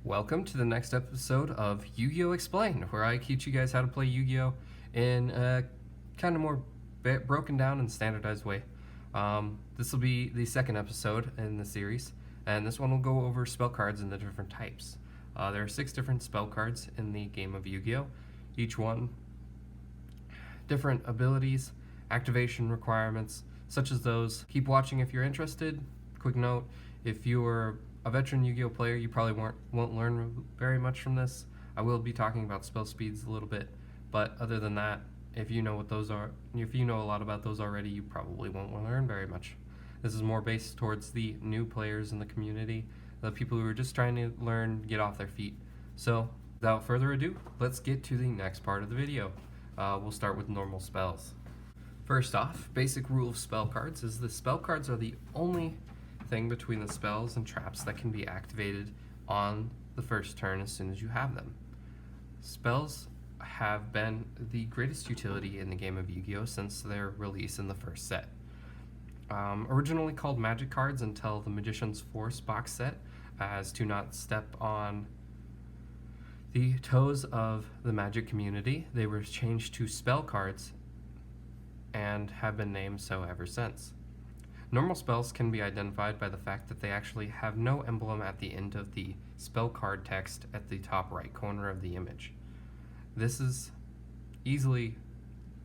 Welcome to the next episode of Yu-Gi-Oh! Explained, where I teach you guys how to play Yu-Gi-Oh! In a kind of more broken down and standardized way. This will be the second episode in the series, and this one will go over spell cards and the different types. There are 6 different spell cards in the game of Yu-Gi-Oh! Each one different abilities, activation requirements, such as those. Keep watching if you're interested. Quick note, if you're a veteran Yu-Gi-Oh player, you probably won't learn very much from this. I will be talking about spell speeds a little bit, but other than that, if you know what those are, if you know a lot about those already, you probably won't learn very much. This is more based towards the new players in the community, the people who are just trying to learn, get off their feet. So, without further ado, let's get to the next part of the video. We'll start with normal spells. First off, basic rule of spell cards is the spell cards are the only thing between the spells and traps that can be activated on the first turn as soon as you have them. Spells have been the greatest utility in the game of Yu-Gi-Oh! Since their release in the first set. Originally called magic cards until the Magician's Force box set, as to not step on the toes of the magic community, they were changed to spell cards and have been named so ever since. Normal spells can be identified by the fact that they actually have no emblem at the end of the spell card text at the top right corner of the image. This is easily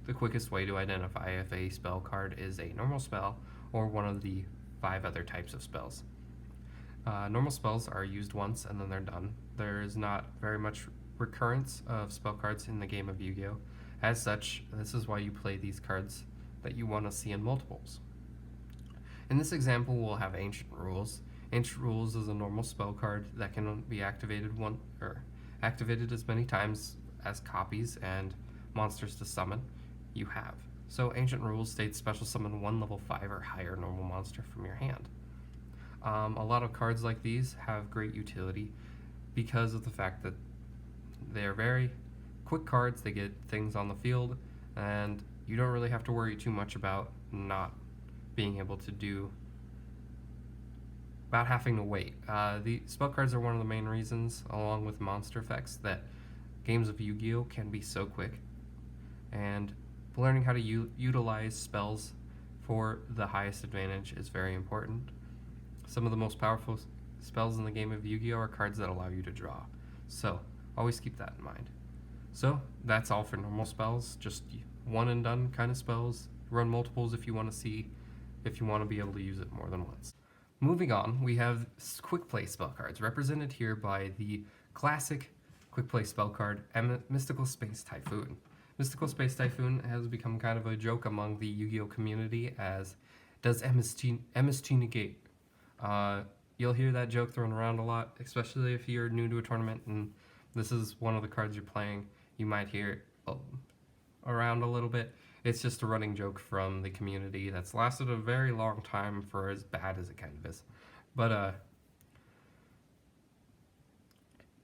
the quickest way to identify if a spell card is a normal spell or one of the 5 other types of spells. Normal spells are used once and then they're done. There is not very much recurrence of spell cards in the game of Yu-Gi-Oh! As such, this is why you play these cards that you want to see in multiples. In this example, we'll have Ancient Rules. Ancient Rules is a normal spell card that can be activated activated as many times as copies and monsters to summon you have. So Ancient Rules states special summon 1 level 5 or higher normal monster from your hand. A lot of cards like these have great utility because of the fact that they are very quick cards. They get things on the field, and you don't really have to worry too much about not being able to do, about having to wait. The spell cards are one of the main reasons, along with monster effects, that games of Yu-Gi-Oh! Can be so quick, and learning how to utilize spells for the highest advantage is very important. Some of the most powerful spells in the game of Yu-Gi-Oh! Are cards that allow you to draw, so always keep that in mind. So that's all for normal spells, just one and done kind of spells. Run multiples if you want to be able to use it more than once. Moving on, we have Quickplay spell cards, represented here by the classic Quickplay spell card, Mystical Space Typhoon. Mystical Space Typhoon has become kind of a joke among the Yu-Gi-Oh! Community, as does MST negate. You'll hear that joke thrown around a lot, especially if you're new to a tournament and this is one of the cards you're playing. You might hear it around a little bit. It's just a running joke from the community that's lasted a very long time for as bad as it kind of is. But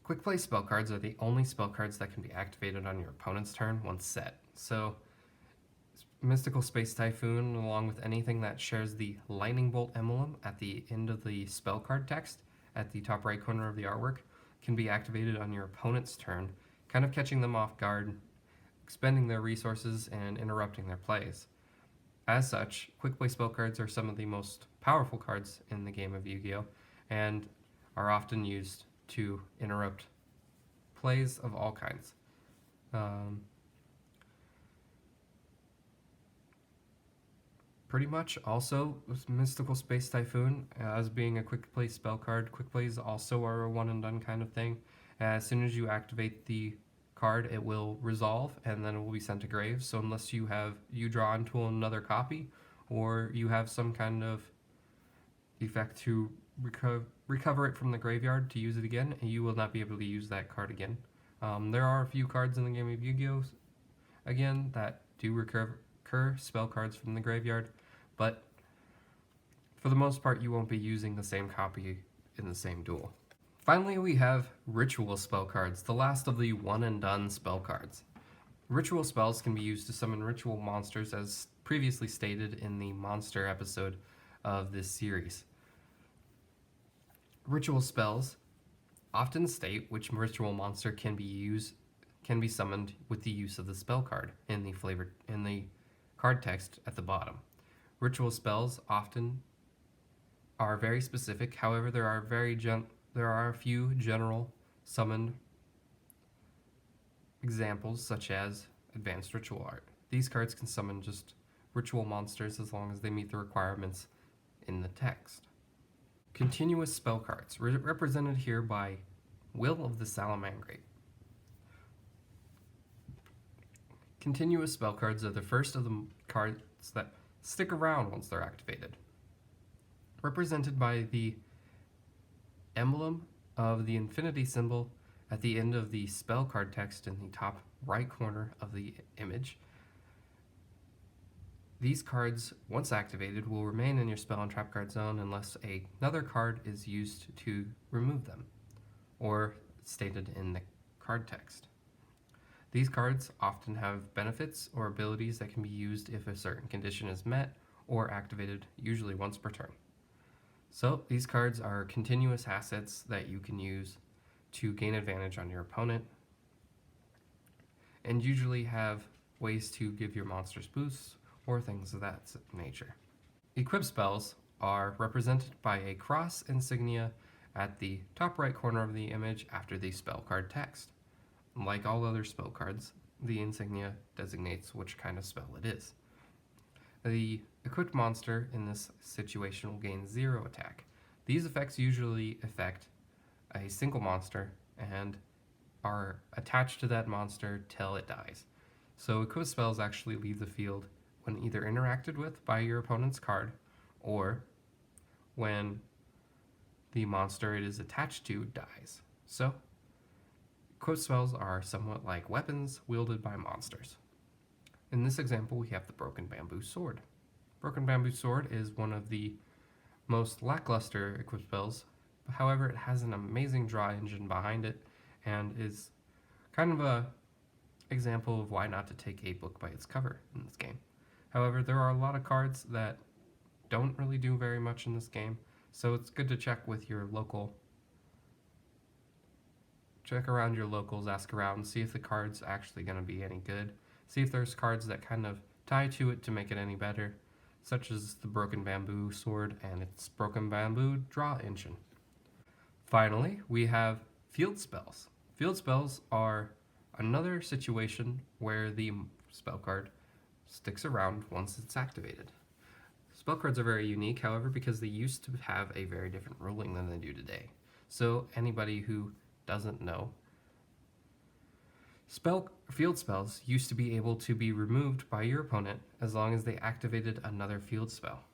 Quickplay spell cards are the only spell cards that can be activated on your opponent's turn once set. So Mystical Space Typhoon, along with anything that shares the Lightning Bolt emblem at the end of the spell card text at the top right corner of the artwork, can be activated on your opponent's turn, kind of catching them off guard, expending their resources, and interrupting their plays. As such, Quickplay spell cards are some of the most powerful cards in the game of Yu-Gi-Oh! And are often used to interrupt plays of all kinds. Pretty much also with Mystical Space Typhoon, as being a Quickplay spell card, Quickplays also are a one and done kind of thing. As soon as you activate the card, it will resolve and then it will be sent to grave. So unless you draw into another copy, or you have some kind of effect to recover it from the graveyard to use it again, you will not be able to use that card again. There are a few cards in the game of Yu-Gi-Oh! Again that do recur spell cards from the graveyard, but for the most part you won't be using the same copy in the same duel. Finally, we have Ritual spell cards, the last of the one and done spell cards. Ritual spells can be used to summon ritual monsters, as previously stated in the monster episode of this series. Ritual spells often state which ritual monster can be summoned with the use of the spell card in the card text at the bottom. Ritual spells often are very specific. However, there are a few general summoned examples, such as advanced ritual art. These cards can summon just ritual monsters as long as they meet the requirements in the text. Continuous spell cards, represented here by Will of the Salamangrate. Continuous spell cards are the first of the cards that stick around once they're activated. Represented by the emblem of the infinity symbol at the end of the spell card text in the top right corner of the image. These cards, once activated, will remain in your spell and trap card zone unless another card is used to remove them, or stated in the card text. These cards often have benefits or abilities that can be used if a certain condition is met or activated, usually once per turn. So these cards are continuous assets that you can use to gain advantage on your opponent, and usually have ways to give your monsters boosts or things of that nature. Equip spells are represented by a cross insignia at the top right corner of the image after the spell card text. Like all other spell cards, the insignia designates which kind of spell it is. The equipped monster in this situation will gain 0 attack. These effects usually affect a single monster and are attached to that monster till it dies. So equipped spells actually leave the field when either interacted with by your opponent's card or when the monster it is attached to dies. So equipped spells are somewhat like weapons wielded by monsters. In this example, we have the Broken Bamboo Sword. Broken Bamboo Sword is one of the most lackluster equipped spells. However, it has an amazing draw engine behind it and is kind of a example of why not to take a book by its cover in this game. However, there are a lot of cards that don't really do very much in this game, so it's good to check around your locals, ask around, see if the card's actually going to be any good, see if there's cards that kind of tie to it to make it any better, such as the Broken Bamboo Sword and its Broken Bamboo draw engine. Finally, we have field spells. Field spells are another situation where the spell card sticks around once it's activated. Spell cards are very unique, however, because they used to have a very different ruling than they do today. So anybody who doesn't know, field spells used to be able to be removed by your opponent as long as they activated another field spell.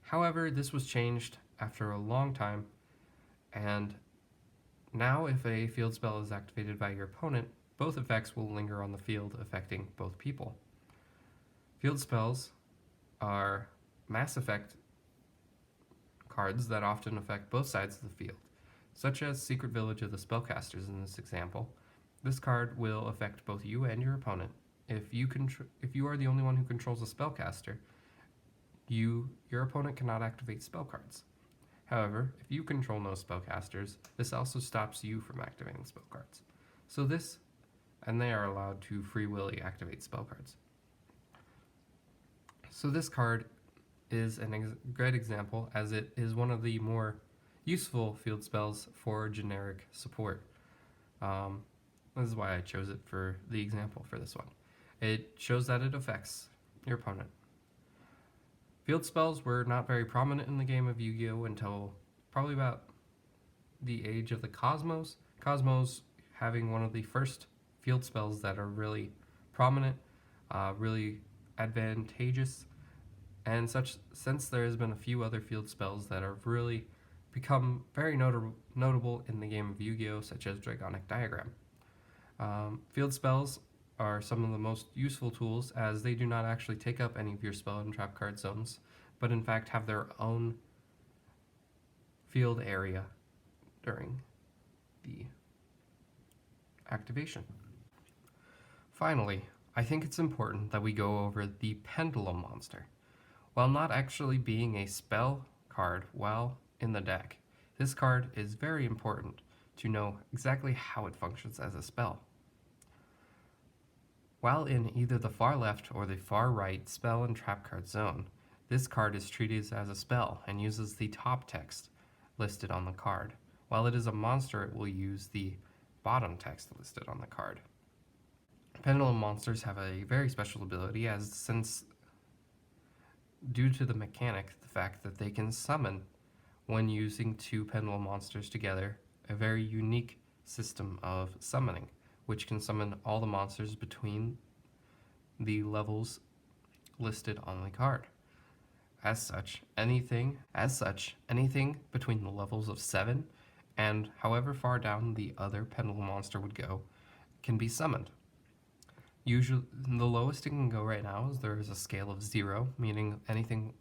However, this was changed after a long time, and now if a field spell is activated by your opponent, both effects will linger on the field, affecting both people. Field spells are mass effect cards that often affect both sides of the field, such as Secret Village of the Spellcasters in this example. This card will affect both you and your opponent. If you are the only one who controls a spellcaster, your opponent cannot activate spell cards. However, if you control no spellcasters, this also stops you from activating spell cards. And they are allowed to free willy activate spell cards. So this card is a great example, as it is one of the more useful field spells for generic support. This is why I chose it for the example for this one. It shows that it affects your opponent. Field spells were not very prominent in the game of Yu-Gi-Oh! Until probably about the age of the Cosmos. Cosmos having one of the first field spells that are really prominent, really advantageous, and since there has been a few other field spells that have really become very notable in the game of Yu-Gi-Oh!, such as Dragonic Diagram. Field spells are some of the most useful tools, as they do not actually take up any of your spell and trap card zones, but in fact have their own field area during the activation. Finally, I think it's important that we go over the Pendulum Monster. While not actually being a spell card while in the deck, this card is very important to know exactly how it functions as a spell. While in either the far left or the far right spell and trap card zone, this card is treated as a spell and uses the top text listed on the card. While it is a monster, it will use the bottom text listed on the card. Pendulum Monsters have a very special ability, as since due to the mechanic, the fact that they can summon when using two Pendulum Monsters together, a very unique system of summoning, which can summon all the monsters between the levels listed on the card. As such, anything between the levels of 7 and however far down the other Pendulum Monster would go can be summoned. Usually, the lowest it can go right now is there is a scale of 0, meaning anything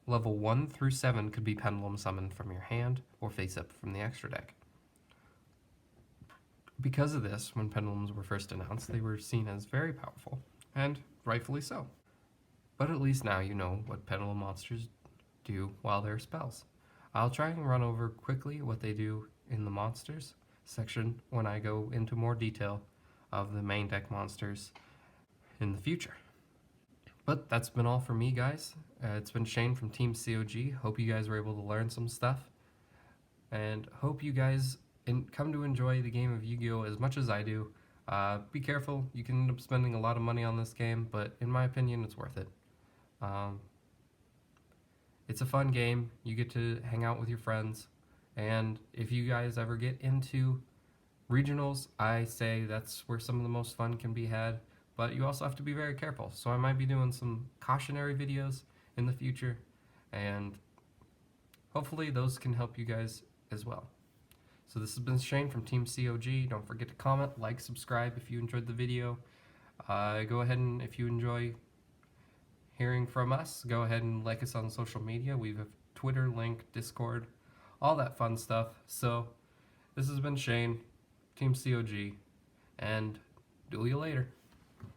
level 1 through 7 could be Pendulum summoned from your hand or face up from the extra deck. Because of this, when Pendulums were first announced, they were seen as very powerful, and rightfully so. But at least now you know what Pendulum Monsters do while they're spells. I'll try and run over quickly what they do in the monsters section when I go into more detail of the main deck monsters in the future. But that's been all for me, guys. It's been Shane from Team COG. Hope you guys were able to learn some stuff, and hope you guys come to enjoy the game of Yu-Gi-Oh! As much as I do. Be careful, you can end up spending a lot of money on this game, but in my opinion, it's worth it. It's a fun game. You get to hang out with your friends, and if you guys ever get into regionals, I say that's where some of the most fun can be had, but you also have to be very careful. So I might be doing some cautionary videos in the future, and hopefully those can help you guys as well. So this has been Shane from Team COG. Don't forget to comment, like, subscribe if you enjoyed the video. Go ahead and, if you enjoy hearing from us, go ahead and like us on social media. We have Twitter, link, Discord, all that fun stuff. So this has been Shane, Team COG, and duel you later.